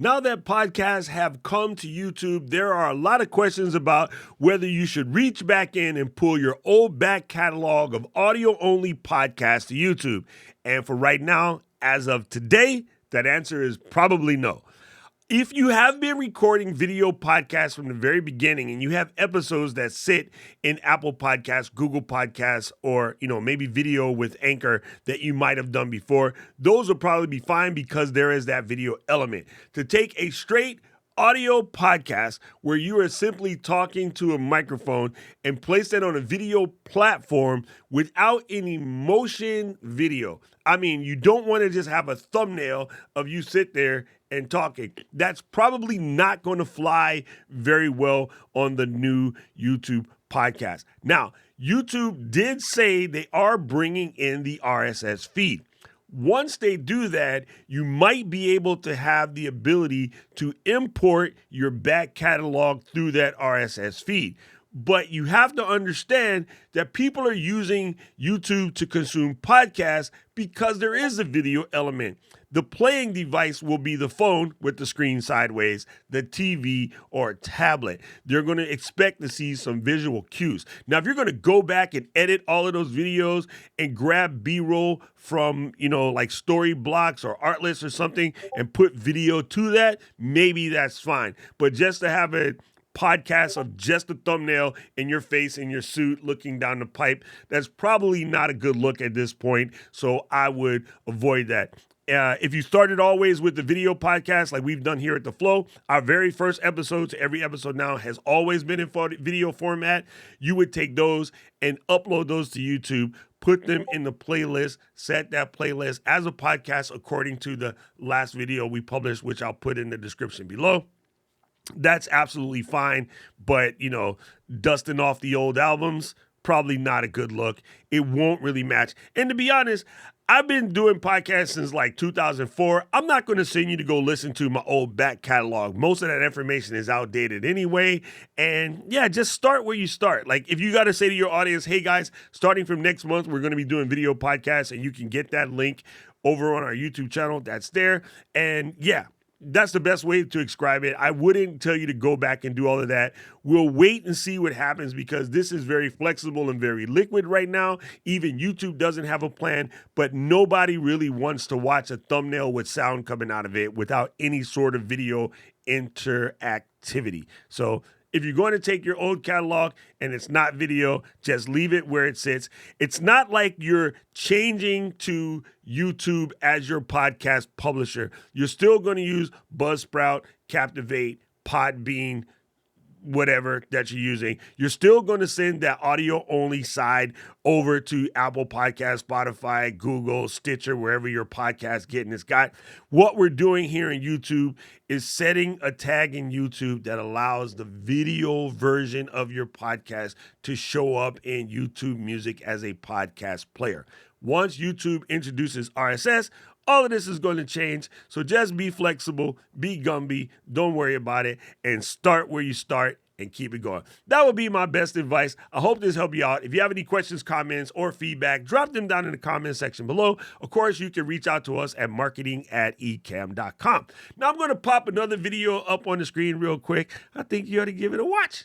Now that podcasts have come to YouTube, there are a lot of questions about whether you should reach back in and pull your old back catalog of audio-only podcasts to YouTube. And for right now, as of today, that answer is probably no. If you have been recording video podcasts from the very beginning and you have episodes that sit in Apple Podcasts, Google Podcasts, or maybe video with Anchor that you might have done before, those will probably be fine because there is that video element. To take a straight audio podcast where you are simply talking to a microphone and place that on a video platform without any motion video. I mean, you don't want to just have a thumbnail of you sit there and talking. That's probably not going to fly very well on the new YouTube podcast. Now, YouTube did say they are bringing in the RSS feed. Once they do that, you might be able to have the ability to import your back catalog through that RSS feed. But you have to understand that people are using YouTube to consume podcasts because there is a video element. The playing device will be the phone with the screen sideways, the TV, or a tablet. They're going to expect to see some visual cues. Now, if you're going to go back and edit all of those videos and grab B-roll from, like story blocks or Artlist or something and put video to that, maybe that's fine. But just to have a podcast of just a thumbnail in your face in your suit looking down the pipe, that's probably not a good look at this point. So I would avoid that. If you started always with the video podcast like we've done here at The Flow, our very first episode to every episode now has always been in video format. You would take those and upload those to YouTube, put them in the playlist, set that playlist as a podcast according to the last video we published, which I'll put in the description below. That's absolutely fine, but, dusting off the old albums, probably not a good look. It won't really match. And to be honest, I've been doing podcasts since like 2004. I'm not going to send you to go listen to my old back catalog. Most of that information is outdated anyway. And yeah, just start where you start. Like if you got to say to your audience, hey guys, starting from next month, we're going to be doing video podcasts, and you can get that link over on our YouTube channel. That's there. And yeah, that's the best way to describe it. I wouldn't tell you to go back and do all of that. We'll wait and see what happens because this is very flexible and very liquid right now. Even YouTube doesn't have a plan, but nobody really wants to watch a thumbnail with sound coming out of it without any sort of video interactivity. So if you're going to take your old catalog and it's not video, just leave it where it sits. It's not like you're changing to YouTube as your podcast publisher. You're still going to use Buzzsprout, Captivate, Podbean, whatever that you're using. You're still going to send that audio only side over to Apple Podcasts, Spotify, Google, Stitcher, wherever your podcast getting it's got. What we're doing here in YouTube is setting a tag in YouTube that allows the video version of your podcast to show up in YouTube Music as a podcast player. Once YouTube introduces RSS, all of this is going to change. So just be flexible, be Gumby, don't worry about it, and start where you start and keep it going. That would be my best advice. I hope this helped you out. If you have any questions, comments, or feedback, drop them down in the comment section below. Of course, you can reach out to us at marketing@ecamm.com. Now I'm going to pop another video up on the screen real quick. I think you ought to give it a watch.